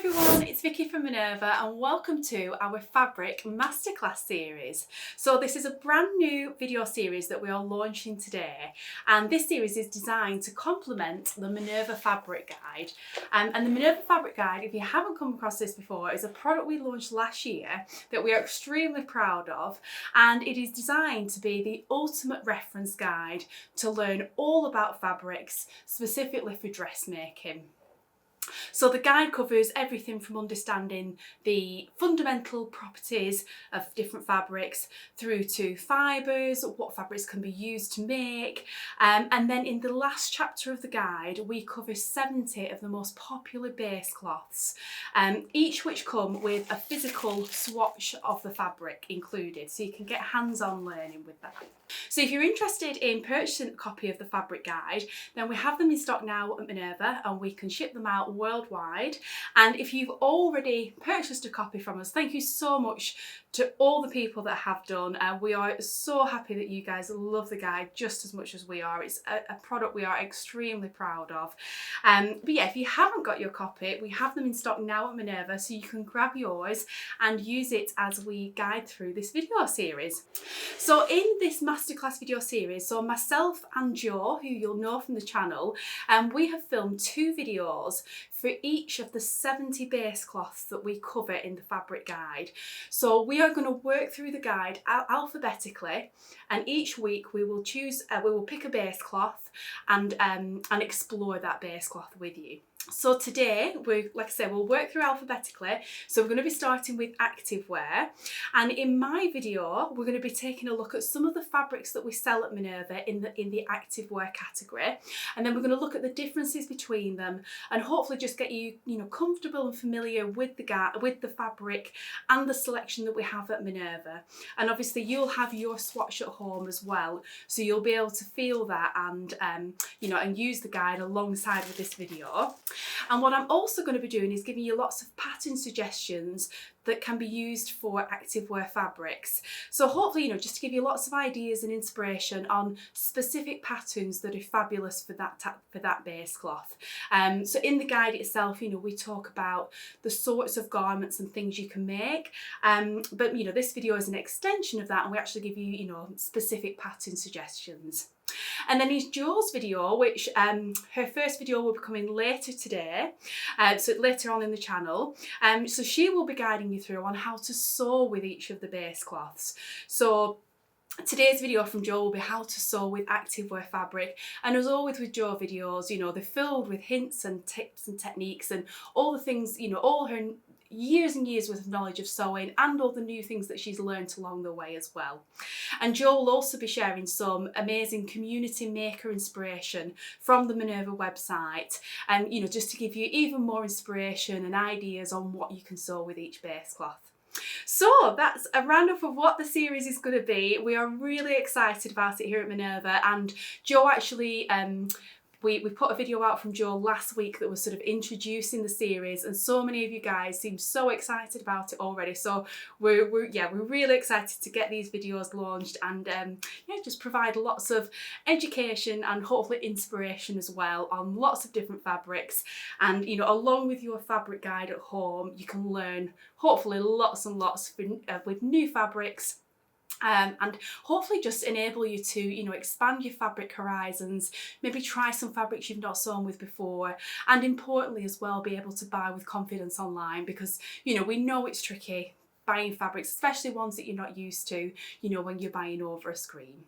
everyone, it's Vicki from Minerva and welcome to our Fabric Masterclass series. So this is a brand new video series that we are launching today, and this series is designed to complement the Minerva Fabric Guide. And the Minerva Fabric Guide, if you haven't come across this before, is a product we launched last year that we are extremely proud of, and it is designed to be the ultimate reference guide to learn all about fabrics, specifically for dressmaking. So the guide covers everything from understanding the fundamental properties of different fabrics through to fibres, what fabrics can be used to make, and then in the last chapter of the guide we cover 70 of the most popular base cloths, each which come with a physical swatch of the fabric included, so you can get hands-on learning with that. So if you're interested in purchasing a copy of the fabric guide, then we have them in stock now at Minerva and we can ship them out worldwide. And if you've already purchased a copy from us, thank you so much to all the people that have done. We are so happy that you guys love the guide just as much as we are. It's a product we are extremely proud of. But yeah, if you haven't got your copy, we have them in stock now at Minerva, so you can grab yours and use it as we guide through this video series. So in this masterclass video series, so myself and Jo, who you'll know from the channel, we have filmed 2 videos for each of the 70 base cloths that we cover in the fabric guide. So we are going to work through the guide alphabetically, and each week we will pick a base cloth and explore that base cloth with you. So today, like I said, we'll work through alphabetically. So we're going to be starting with activewear. And in my video, we're going to be taking a look at some of the fabrics that we sell at Minerva in the activewear category. And then we're going to look at the differences between them and hopefully just get you, comfortable and familiar with the fabric and the selection that we have at Minerva. And obviously you'll have your swatch at home as well. So you'll be able to feel that and, and use the guide alongside with this video. And what I'm also going to be doing is giving you lots of pattern suggestions that can be used for activewear fabrics. So hopefully, just to give you lots of ideas and inspiration on specific patterns that are fabulous for that base cloth. So in the guide itself, we talk about the sorts of garments and things you can make. But this video is an extension of that, and we actually give you, specific pattern suggestions. And then is Jo's video, which her first video will be coming later today, so later on in the channel. So she will be guiding you through on how to sew with each of the base cloths. So today's video from Jo will be how to sew with activewear fabric, and as always with Jo videos, they're filled with hints and tips and techniques and all the things, all her years and years worth of knowledge of sewing and all the new things that she's learned along the way as well. And Jo will also be sharing some amazing community maker inspiration from the Minerva website, and just to give you even more inspiration and ideas on what you can sew with each base cloth. So that's a roundup of what the series is going to be. We are really excited about it here at Minerva, and Jo actually we put a video out from Jo last week that was sort of introducing the series, and so many of you guys seem so excited about it already. So we're really excited to get these videos launched and just provide lots of education and hopefully inspiration as well on lots of different fabrics. And along with your fabric guide at home, you can learn hopefully lots and lots with new fabrics. And hopefully just enable you to, expand your fabric horizons, maybe try some fabrics you've not sewn with before, and importantly as well, be able to buy with confidence online, because, we know it's tricky buying fabrics, especially ones that you're not used to, when you're buying over a screen.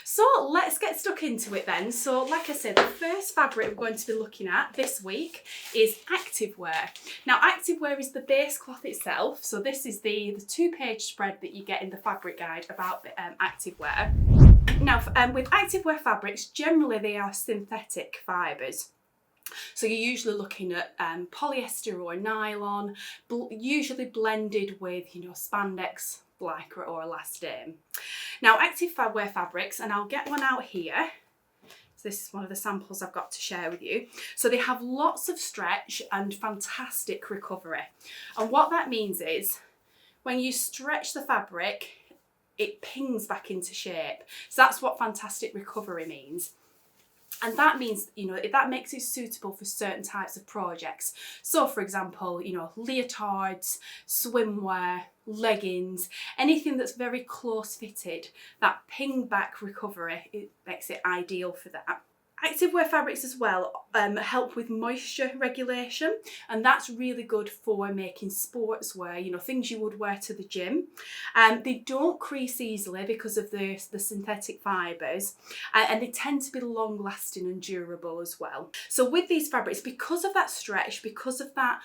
So let's get stuck into it then. So like I said, the first fabric we're going to be looking at this week is activewear. Now activewear is the base cloth itself. So this is the 2-page spread that you get in the fabric guide about activewear. Now with activewear fabrics, generally they are synthetic fibres. So you're usually looking at polyester or nylon, usually blended with, spandex, lycra or elastane. Now activewear fabrics, and I'll get one out here. So this is one of the samples I've got to share with you. So they have lots of stretch and fantastic recovery. And what that means is when you stretch the fabric, it pings back into shape. So that's what fantastic recovery means. And that means, you know, that makes it suitable for certain types of projects. So for example, you know, leotards, swimwear, leggings, anything that's very close fitted, that ping back recovery, it makes it ideal for that. Activewear fabrics as well help with moisture regulation, and that's really good for making sportswear, you know, things you would wear to the gym. They don't crease easily because of the synthetic fibres, and they tend to be long lasting and durable as well. So with these fabrics, because of that stretch, because of that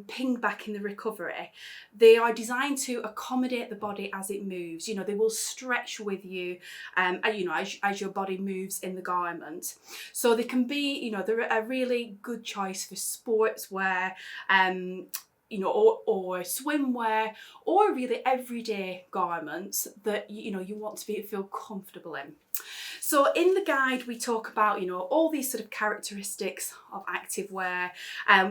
ping back in the recovery, they are designed to accommodate the body as it moves. You know, they will stretch with you, you know, as your body moves in the garment. So they can be, you know, they're a really good choice for sportswear, you know, or swimwear, or really everyday garments that, you know, you want to feel comfortable in. So in the guide, we talk about, you know, all these sort of characteristics of activewear.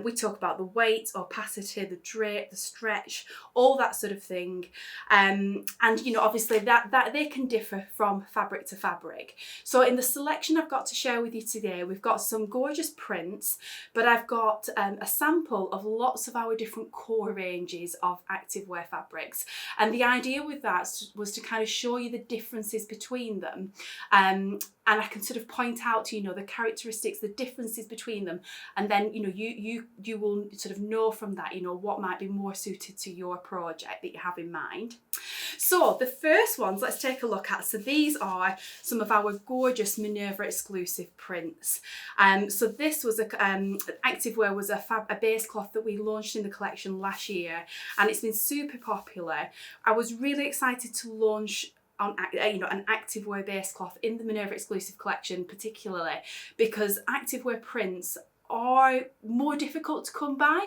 We talk about the weight, opacity, the drape, the stretch, all that sort of thing. And, you know, obviously that they can differ from fabric to fabric. So in the selection I've got to share with you today, we've got some gorgeous prints, but I've got a sample of lots of our different core ranges of activewear fabrics. And the idea with that was to kind of show you the differences between them. And I can sort of point out, you know, the characteristics, the differences between them, and then, you know, you will sort of know from that, you know, what might be more suited to your project that you have in mind. So the first ones, let's take a look at. So these are some of our gorgeous Minerva exclusive prints. So this was Activewear was a base cloth that we launched in the collection last year, and it's been super popular. I was really excited to launch on, you know, an activewear base cloth in the Minerva exclusive collection, particularly because activewear prints are more difficult to come by.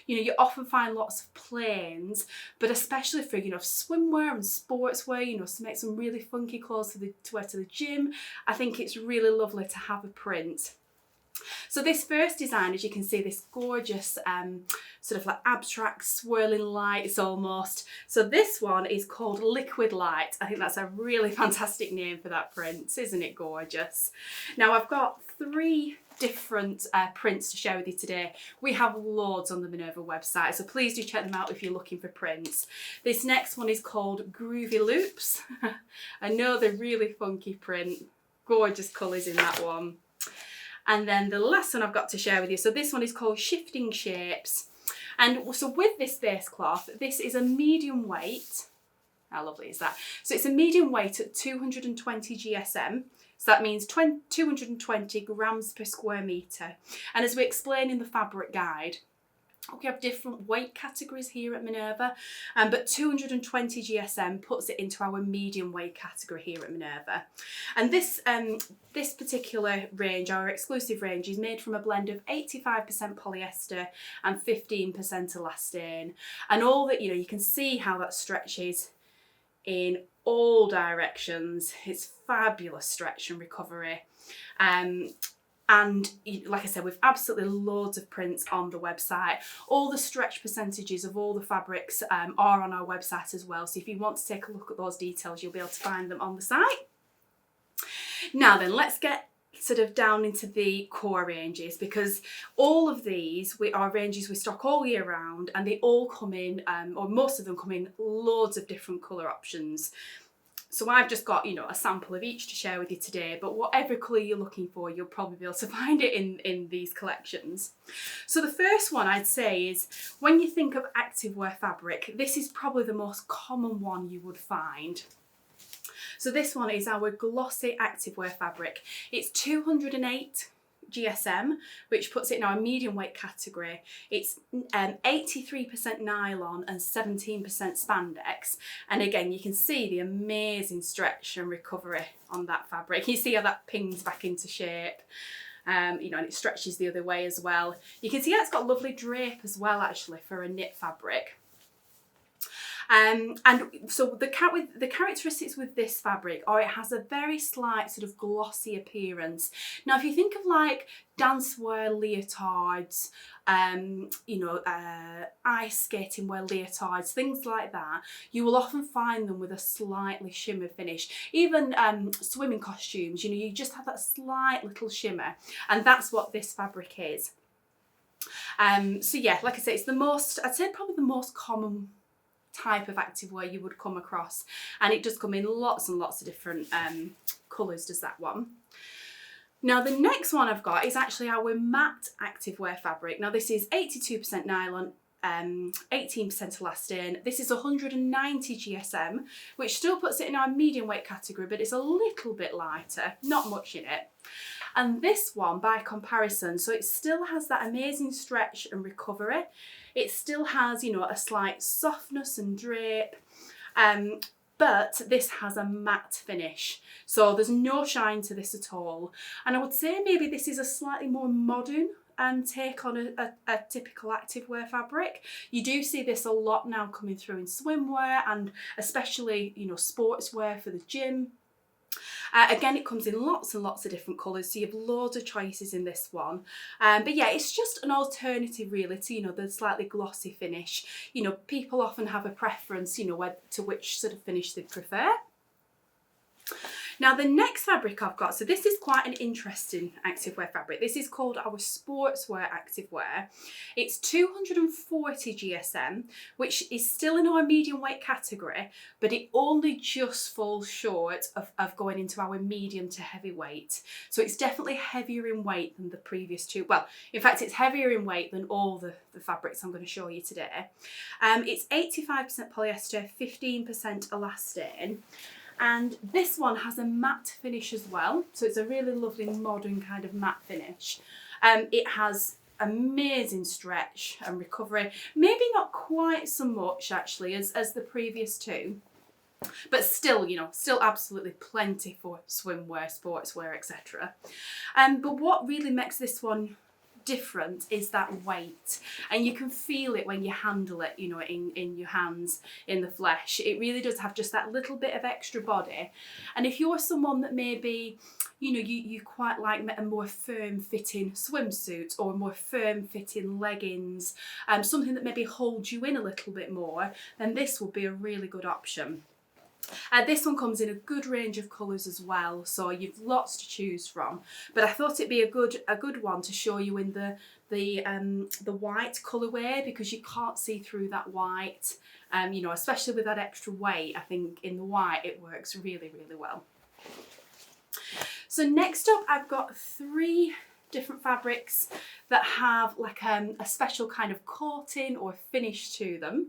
You know, you often find lots of plains, but especially for, you know, swimwear and sportswear, you know, to make some really funky clothes to wear to the gym, I think it's really lovely to have a print. So this first design, as you can see, this gorgeous sort of like abstract swirling lights almost. So this one is called Liquid Light. I think that's a really fantastic name for that print, isn't it gorgeous? Now I've got 3 different prints to share with you today. We have loads on the Minerva website, so please do check them out if you're looking for prints. This next one is called Groovy Loops. Another really funky print, gorgeous colours in that one. And then the last one I've got to share with you, so this one is called Shifting Shapes. And so with this base cloth, this is a medium weight. How lovely is that? So it's a medium weight at 220 GSM. So that means 220 grams per square metre. And as we explain in the fabric guide, we have different weight categories here at Minerva, but 220 GSM puts it into our medium weight category here at Minerva. And this particular range, our exclusive range, is made from a blend of 85% polyester and 15% elastane. And all that, you know, you can see how that stretches in all directions. It's fabulous stretch and recovery. And like I said, we've absolutely loads of prints on the website. All the stretch percentages of all the fabrics are on our website as well. So if you want to take a look at those details, you'll be able to find them on the site. Now then, let's get sort of down into the core ranges, because all of these are ranges we stock all year round, and they all come in, or most of them come in loads of different colour options. So I've just got, you know, a sample of each to share with you today, but whatever colour you're looking for, you'll probably be able to find it in these collections. So the first one I'd say is, when you think of activewear fabric, this is probably the most common one you would find. So this one is our glossy activewear fabric. It's 208 GSM, which puts it in our medium weight category. It's 83% nylon and 17% spandex, and again you can see the amazing stretch and recovery on that fabric. You see how that pings back into shape, you know, and it stretches the other way as well. You can see how it's got lovely drape as well, actually, for a knit fabric. And so the characteristics with this fabric are it has a very slight sort of glossy appearance. Now, if you think of like dancewear leotards, ice skating wear leotards, things like that, you will often find them with a slightly shimmer finish. Even swimming costumes, you just have that slight little shimmer, and that's what this fabric is. So yeah, like I say, it's I'd say probably the most common type of activewear you would come across, and it does come in lots and lots of different colours, does that one. Now the next one I've got is actually our matte activewear fabric. Now this is 82% nylon, 18% elastane. This is 190 GSM, which still puts it in our medium weight category, but it's a little bit lighter, not much in it. And this one, by comparison, so it still has that amazing stretch and recovery. It still has, a slight softness and drape, but this has a matte finish. So there's no shine to this at all. And I would say maybe this is a slightly more modern take on a typical activewear fabric. You do see this a lot now coming through in swimwear and especially, sportswear for the gym. Again, it comes in lots and lots of different colours, so you have loads of choices in this one. But yeah, it's just an alternative really to, the slightly glossy finish. People often have a preference, to which sort of finish they prefer. Now the next fabric I've got, so this is quite an interesting activewear fabric. This is called our sportswear activewear. It's 240 GSM, which is still in our medium weight category, but it only just falls short of going into our medium to heavy weight. So it's definitely heavier in weight than the previous two. Well, in fact, it's heavier in weight than all the fabrics I'm going to show you today. It's 85% polyester, 15% elastane. And this one has a matte finish as well, so it's a really lovely modern kind of matte finish. It has amazing stretch and recovery, maybe not quite so much actually as the previous two, but still, still absolutely plenty for swimwear, sportswear, etc. But what really makes this one different is that weight, and you can feel it when you handle it, in your hands, in the flesh. It really does have just that little bit of extra body. And if you're someone that maybe you quite like a more firm fitting swimsuit or more firm fitting leggings, something that maybe holds you in a little bit more, then this would be a really good option. This one comes in a good range of colours as well, so you've lots to choose from. But I thought it'd be a good one to show you in the white colourway, because you can't see through that white. Especially with that extra weight, I think in the white it works really, really well. So next up, I've got 3 different fabrics that have like a special kind of coating or finish to them,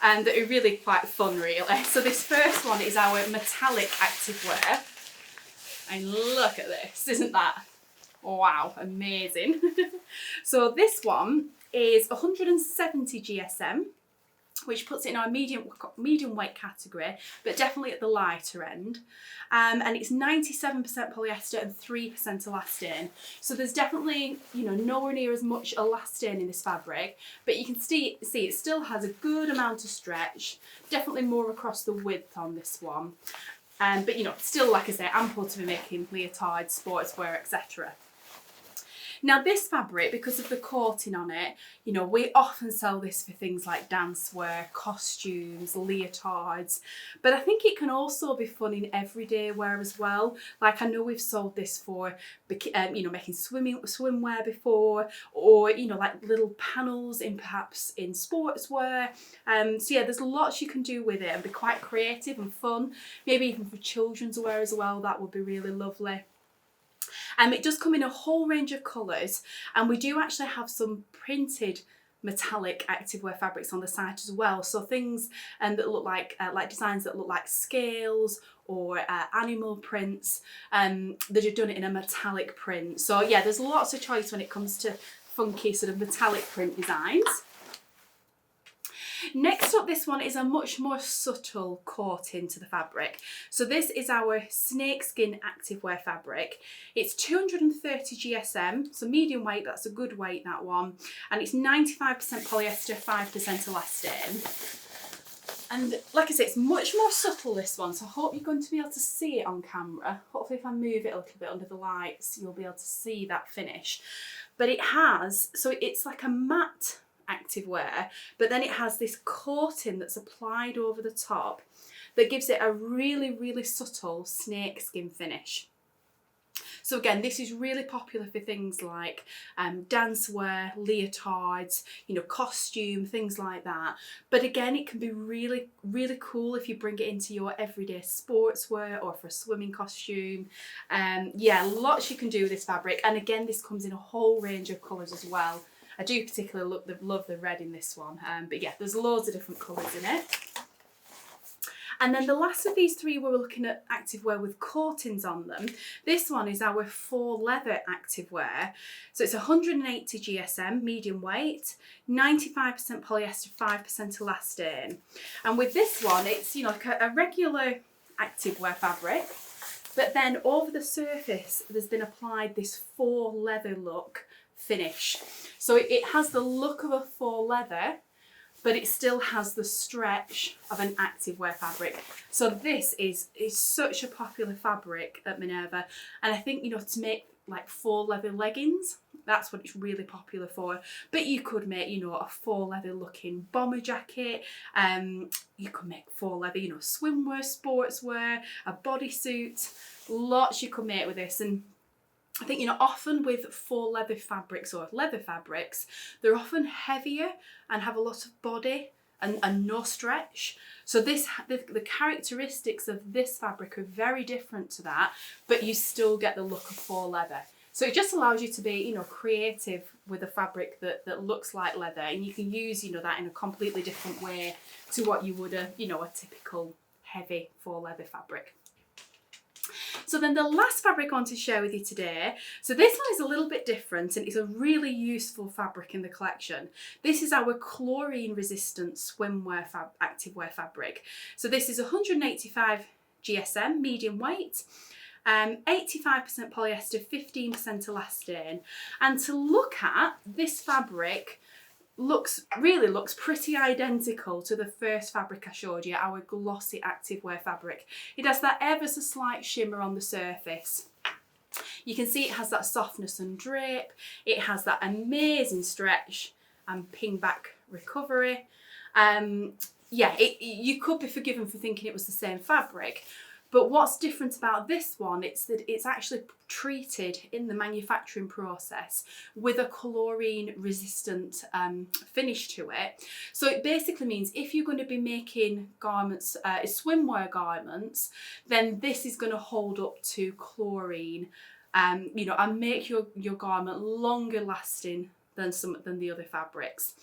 and that are really quite fun really. So this first one is our metallic activewear, and look at this, isn't that wow, amazing. So this one is 170 GSM, which puts it in our medium weight category, but definitely at the lighter end. And it's 97% polyester and 3% elastane. So there's definitely, nowhere near as much elastane in this fabric, but you can see it still has a good amount of stretch, definitely more across the width on this one. But still, like I say, ample to be making leotards, sportswear, etc. Now this fabric, because of the coating on it, we often sell this for things like dancewear, costumes, leotards, but I think it can also be fun in everyday wear as well. Like I know we've sold this for, making swimwear before, or, like little panels perhaps in sportswear. So yeah, there's lots you can do with it and be quite creative and fun. Maybe even for children's wear as well, that would be really lovely. It does come in a whole range of colours, and we do actually have some printed metallic activewear fabrics on the site as well. So things that look like designs that look like scales or animal prints that have done it in a metallic print. So yeah, there's lots of choice when it comes to funky sort of metallic print designs. Next up, this one is a much more subtle coating to the fabric. So this is our snakeskin activewear fabric. It's 230 GSM, so medium weight, that's a good weight, that one. And it's 95% polyester, 5% elastane. And like I say, it's much more subtle, this one, so I hope you're going to be able to see it on camera. Hopefully if I move it a little bit under the lights, you'll be able to see that finish. But it has, so it's like a matte activewear, but then it has this coating that's applied over the top that gives it a really, really subtle snakeskin finish. So again, this is really popular for things like dancewear, leotards, costume, things like that. But again, it can be really, really cool if you bring it into your everyday sportswear or for a swimming costume. Yeah, lots you can do with this fabric. And again, this comes in a whole range of colours as well. I do particularly love the red in this one. But yeah, there's loads of different colours in it. And then the last of these three, we're looking at activewear with coatings on them. This one is our faux leather activewear. So it's 180 GSM, medium weight, 95% polyester, 5% elastane. And with this one, it's like a regular activewear fabric, but then over the surface, there's been applied this faux leather look finish. So it has the look of a faux leather, but it still has the stretch of an activewear fabric. So this is such a popular fabric at Minerva. And I think, to make like faux leather leggings, that's what it's really popular for. But you could make, a faux leather looking bomber jacket. You could make faux leather, swimwear, sportswear, a bodysuit. Lots you could make with this. And I think, often with faux leather fabrics or leather fabrics, they're often heavier and have a lot of body and no stretch. So the characteristics of this fabric are very different to that, but you still get the look of faux leather. So it just allows you to be, creative with a fabric that looks like leather, and you can use, that in a completely different way to what you would a typical heavy faux leather fabric. So then the last fabric I want to share with you today, so this one is a little bit different and it's a really useful fabric in the collection. This is our chlorine resistant swimwear activewear fabric. So this is 185 GSM, medium weight, 85% polyester, 15% elastane. And to look at, this fabric really looks pretty identical to the first fabric I showed you, our glossy activewear fabric. It has that ever so slight shimmer on the surface. You can see it has that softness and drape. It has that amazing stretch and ping back recovery. Yeah, you could be forgiven for thinking it was the same fabric. But what's different about this one, it's that it's actually treated in the manufacturing process with a chlorine resistant finish to it. So it basically means if you're going to be making garments, swimwear garments, then this is going to hold up to chlorine, and make your garment longer lasting than the other fabrics.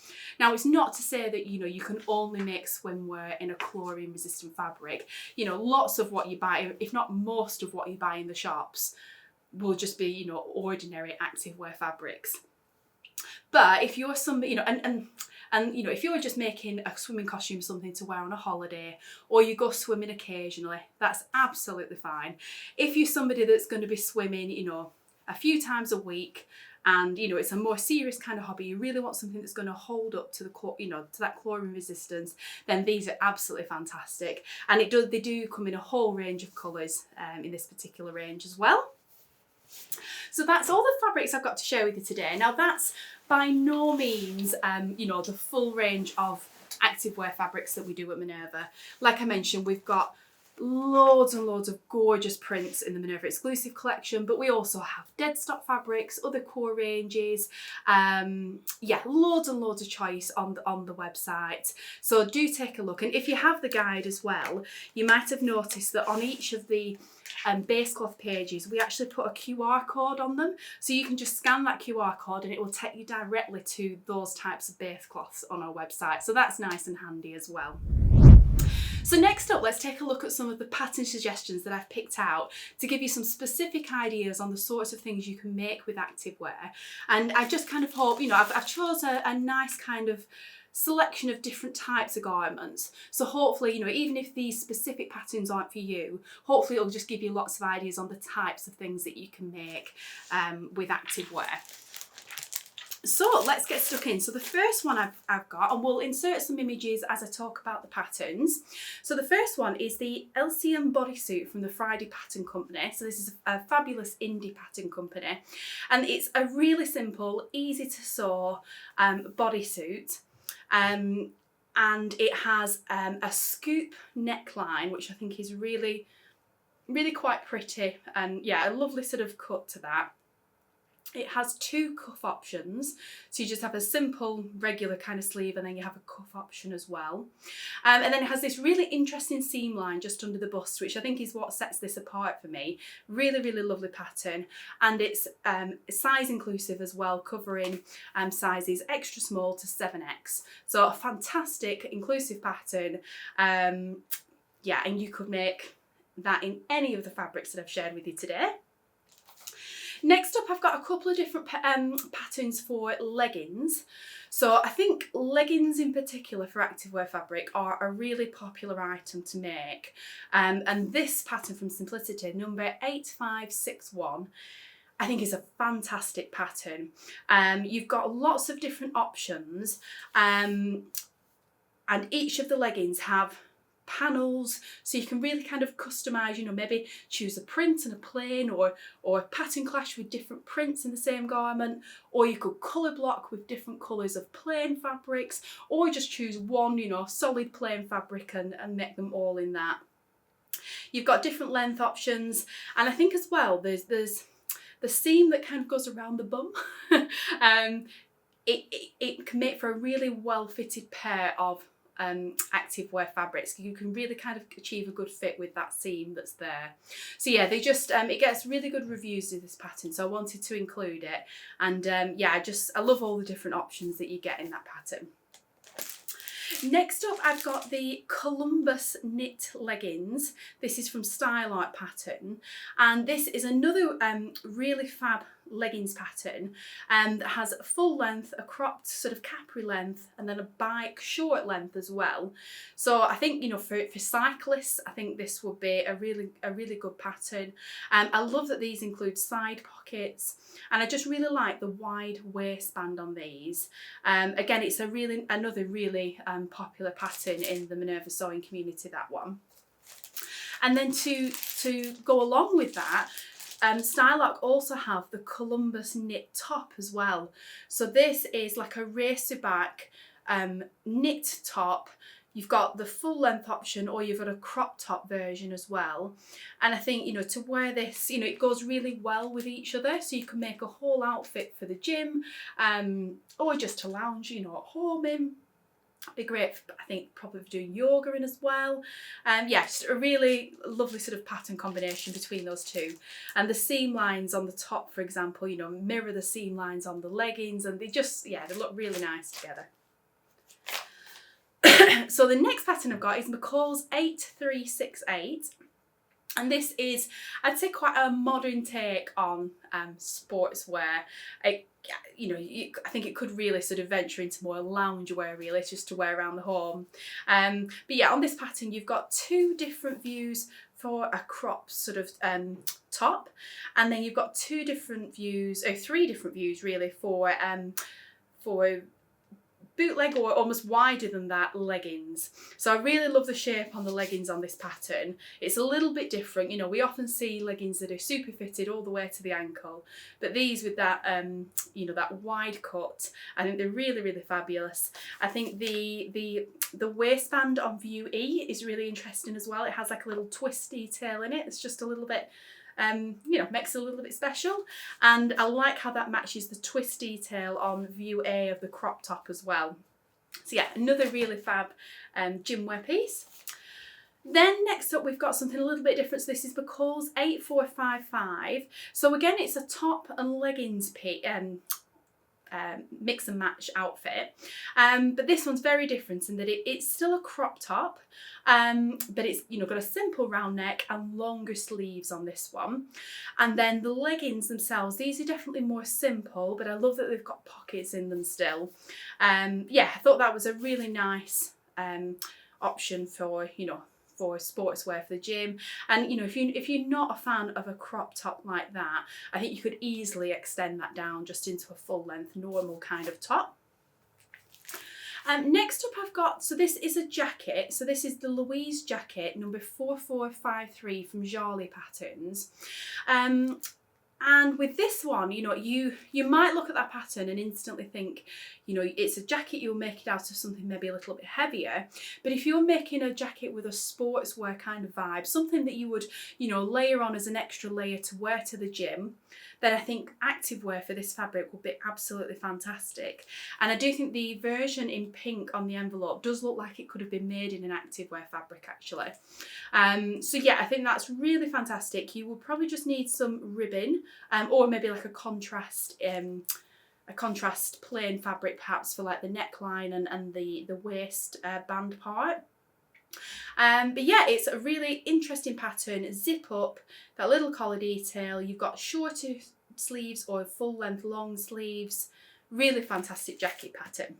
Now, it's not to say that you can only make swimwear in a chlorine resistant fabric. Lots of what you buy, if not most of what you buy in the shops, will just be ordinary activewear fabrics. But if you're somebody, and if you're just making a swimming costume, something to wear on a holiday, or you go swimming occasionally, that's absolutely fine. If you're somebody that's going to be swimming, a few times a week, and it's a more serious kind of hobby, you really want something that's going to hold up to the to that chlorine resistance, then these are absolutely fantastic. And they do come in a whole range of colours in this particular range as well. So that's all the fabrics I've got to share with you today. Now, that's by no means the full range of activewear fabrics that we do at Minerva. Like I mentioned, we've got loads and loads of gorgeous prints in the Minerva exclusive collection, but we also have dead stock fabrics, other core ranges, yeah, loads and loads of choice on the website. So do take a look, and if you have the guide as well, you might have noticed that on each of the base cloth pages we actually put a QR code on them, so you can just scan that QR code and it will take you directly to those types of base cloths on our website, so that's nice and handy as well. So next up, let's take a look at some of the pattern suggestions that I've picked out to give you some specific ideas on the sorts of things you can make with activewear. And I just kind of hope, I've chose a nice kind of selection of different types of garments. So hopefully, even if these specific patterns aren't for you, hopefully it'll just give you lots of ideas on the types of things that you can make with activewear. So let's get stuck in. So the first one I've got, and we'll insert some images as I talk about the patterns. So the first one is the Elysian Bodysuit from the Friday Pattern Company. So this is a fabulous indie pattern company, and it's a really simple, easy to sew bodysuit. And it has a scoop neckline, which I think is really, really quite pretty, and yeah, a lovely sort of cut to that. It has two cuff options, so you just have a simple regular kind of sleeve and then you have a cuff option as well. And then it has this really interesting seam line just under the bust, which I think is what sets this apart for me. Really, really lovely pattern, and it's size inclusive as well, covering sizes extra small to 7X. So a fantastic inclusive pattern. Yeah, and you could make that in any of the fabrics that I've shared with you today. Next up, I've got a couple of different patterns for leggings. So I think leggings in particular for activewear fabric are a really popular item to make. And this pattern from Simplicity, number 8561, I think is a fantastic pattern. You've got lots of different options, and each of the leggings have panels, so you can really kind of customize, you know, maybe choose a print and a plain, or a pattern clash with different prints in the same garment, or you could color block with different colors of plain fabrics, or just choose one, you know, solid plain fabric and make them all in that. You've got different length options, and I think as well there's the seam that kind of goes around the bum. It can make for a really well fitted pair of activewear fabrics. You can really kind of achieve a good fit with that seam that's there. So yeah, they just it gets really good reviews with this pattern, so I wanted to include it. And yeah, I love all the different options that you get in that pattern. Next up, I've got the Columbus knit leggings. This is from Style Art Pattern, and this is another really fab leggings pattern that has a full length, a cropped sort of capri length, and then a bike short length as well. So I think, you know, for cyclists, I think this would be a really good pattern. I love that these include side pockets, and I just really like the wide waistband on these. Again, it's another really popular pattern in the Minerva sewing community, that one. And then to go along with that, Style Art also have the Columbus knit top as well. So this is like a racer back knit top. You've got the full length option, or you've got a crop top version as well. And I think, you know, to wear this, you know, it goes really well with each other. So you can make a whole outfit for the gym, or just to lounge, you know, at home in. Be great for, I think, probably for doing yoga in as well. Yeah, just a really lovely sort of pattern combination between those two. And the seam lines on the top, for example, you know, mirror the seam lines on the leggings, and they just, yeah, they look really nice together. So the next pattern I've got is McCall's 8368. And this is, I'd say, quite a modern take on sportswear. You know, I think it could really sort of venture into more loungewear, really, just to wear around the home. But yeah, on this pattern, you've got two different views for a crop sort of top, and then you've got three different views really for bootleg, or almost wider than that, leggings. So I really love the shape on the leggings on this pattern. It's a little bit different. You know, we often see leggings that are super fitted all the way to the ankle, but these with that you know, that wide cut, I think they're really, really fabulous. I think the waistband on view E is really interesting as well. It has like a little twist detail in it. It's just a little bit, you know, makes it a little bit special, and I like how that matches the twist detail on view A of the crop top as well. So yeah, another really fab gym wear piece. Then next up, we've got something a little bit different. So this is McCall's 8455. So again, it's a top and leggings mix and match outfit, but this one's very different in that it's still a crop top, but it's, you know, got a simple round neck and longer sleeves on this one. And then the leggings themselves, these are definitely more simple, but I love that they've got pockets in them still. Yeah, I thought that was a really nice option for, you know, for sportswear for the gym. And you know, if you're not a fan of a crop top like that, I think you could easily extend that down just into a full length normal kind of top. Next up I've got, so this is a jacket. So this is the Louise Jacket number 4453 from Coralie Patterns. And with this one, you know, you might look at that pattern and instantly think, you know, it's a jacket, you'll make it out of something maybe a little bit heavier. But if you're making a jacket with a sportswear kind of vibe, something that you would, you know, layer on as an extra layer to wear to the gym, then I think activewear for this fabric will be absolutely fantastic. And I do think the version in pink on the envelope does look like it could have been made in an activewear fabric actually. So yeah, I think that's really fantastic. You will probably just need some ribbon, or maybe like a contrast plain fabric perhaps for like the neckline and the waist band part. But yeah, it's a really interesting pattern. Zip up, that little collar detail. You've got shorter sleeves or full length long sleeves. Really fantastic jacket pattern.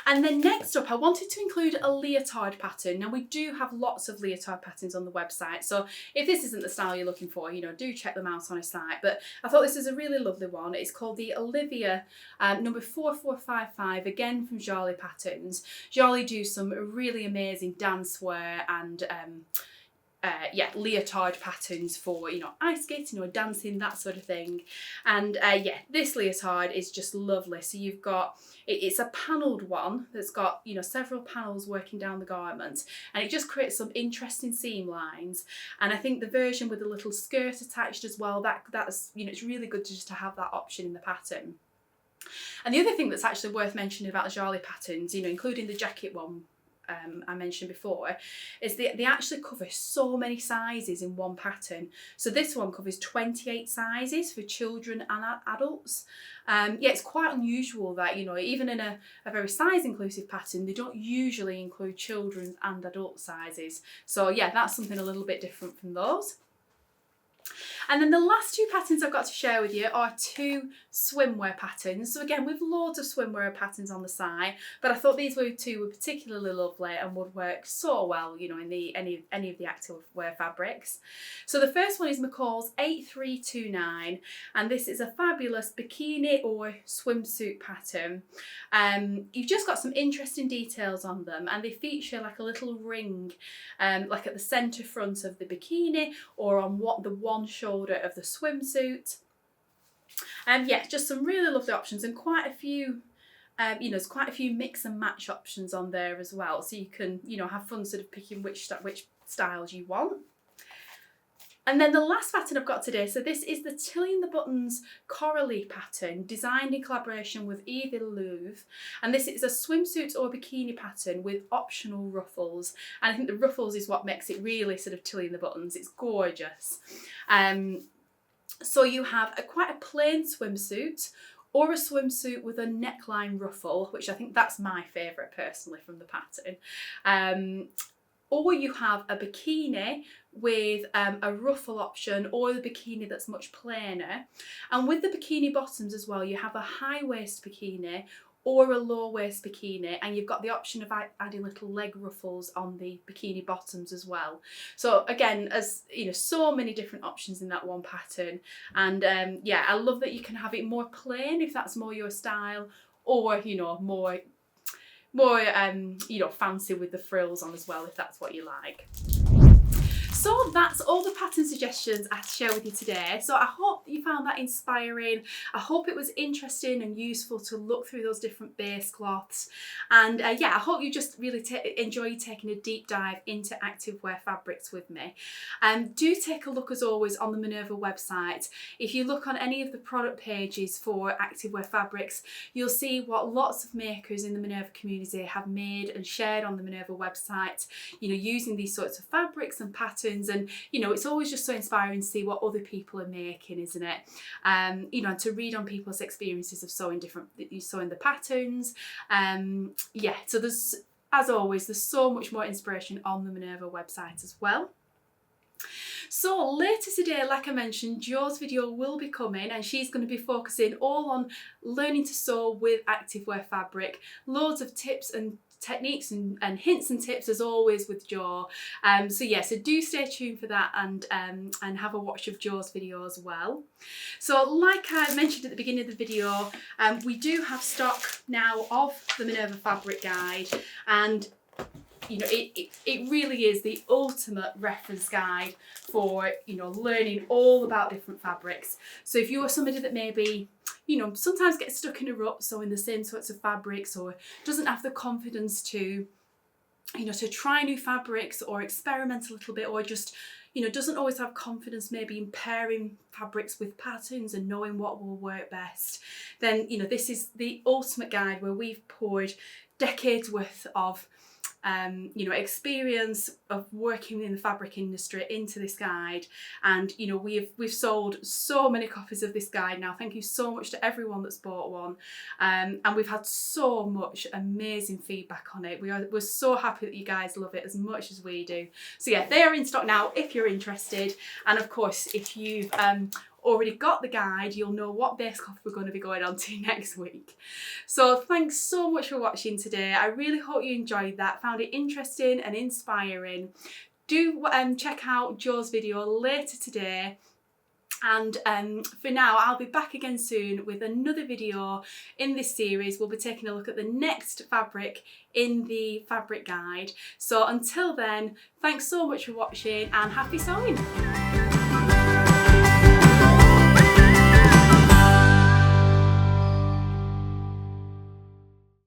And then next up, I wanted to include a leotard pattern. Now we do have lots of leotard patterns on the website, so if this isn't the style you're looking for, you know, do check them out on our site. But I thought this is a really lovely one. It's called the Olivia number 4455, again from Coralie Patterns. Coralie do some really amazing dancewear and yeah, leotard patterns for, you know, ice skating or dancing, that sort of thing. And yeah, this leotard is just lovely. So you've got, it's a panelled one that's got, you know, several panels working down the garment, and it just creates some interesting seam lines. And I think the version with a little skirt attached as well, that's, you know, it's really good just to have that option in the pattern. And the other thing that's actually worth mentioning about the Coralie Patterns, you know, including the jacket one I mentioned before, is they actually cover so many sizes in one pattern. So this one covers 28 sizes for children and adults. Yeah, it's quite unusual that, you know, even in a very size inclusive pattern, they don't usually include children's and adult sizes. So yeah, that's something a little bit different from those. And then the last two patterns I've got to share with you are two swimwear patterns. So again, we've loads of swimwear patterns on the site, but I thought these two were particularly lovely and would work so well, you know, in any of the activewear fabrics. So the first one is McCall's 8329, and this is a fabulous bikini or swimsuit pattern. You've just got some interesting details on them, and they feature like a little ring, like at the centre front of the bikini or on the one shoulder of the swimsuit. Yeah, just some really lovely options and quite a few, you know, there's quite a few mix and match options on there as well, so you can, you know, have fun sort of picking which styles you want. And then the last pattern I've got today, so this is the Tilly and the Buttons Coralie pattern, designed in collaboration with Olivia Leotard. And this is a swimsuit or bikini pattern with optional ruffles. And I think the ruffles is what makes it really sort of Tilly and the Buttons. It's gorgeous. So you have quite a plain swimsuit, or a swimsuit with a neckline ruffle, which I think that's my favourite personally from the pattern. Or you have a bikini with a ruffle option, or the bikini that's much plainer. And with the bikini bottoms as well, you have a high waist bikini or a low waist bikini, and you've got the option of adding little leg ruffles on the bikini bottoms as well. So again, as you know, so many different options in that one pattern. And yeah, I love that you can have it more plain if that's more your style, or, you know, more you know, fancy with the frills on as well if that's what you like. So that's all the pattern suggestions I had to share with you today. So I hope you found that inspiring. I hope it was interesting and useful to look through those different base cloths. And yeah, I hope you just really enjoy taking a deep dive into activewear fabrics with me. Do take a look as always on the Minerva website. If you look on any of the product pages for activewear fabrics, you'll see what lots of makers in the Minerva community have made and shared on the Minerva website, you know, using these sorts of fabrics and patterns. And you know, it's always just so inspiring to see what other people are making, isn't it? You know, to read on people's experiences of sewing the patterns. Yeah, so there's, as always, there's so much more inspiration on the Minerva website as well. So later today, like I mentioned, Jo's video will be coming, and she's going to be focusing all on learning to sew with activewear fabric. Loads of tips and techniques and hints and tips as always with Jo. So yeah, so do stay tuned for that and have a watch of Jo's video as well. So like I mentioned at the beginning of the video, we do have stock now of the Minerva fabric guide, and you know, it really is the ultimate reference guide for, you know, learning all about different fabrics. So if you're somebody that maybe, you know, sometimes gets stuck in a rut sewing the same sorts of fabrics, or doesn't have the confidence to, you know, to try new fabrics or experiment a little bit, or just, you know, doesn't always have confidence maybe in pairing fabrics with patterns and knowing what will work best, then, you know, this is the ultimate guide where we've poured decades worth of you know, experience of working in the fabric industry into this guide. And you know, we've sold so many copies of this guide now. Thank you so much to everyone that's bought one, and we've had so much amazing feedback on it. We're so happy that you guys love it as much as we do. So yeah, they are in stock now if you're interested, and of course if you've already got the guide, you'll know what base cloth we're going to be going on to next week. So thanks so much for watching today. I really hope you enjoyed that, found it interesting and inspiring. Do check out Jo's video later today, and for now I'll be back again soon with another video in this series. We'll be taking a look at the next fabric in the fabric guide. So until then, thanks so much for watching and happy sewing.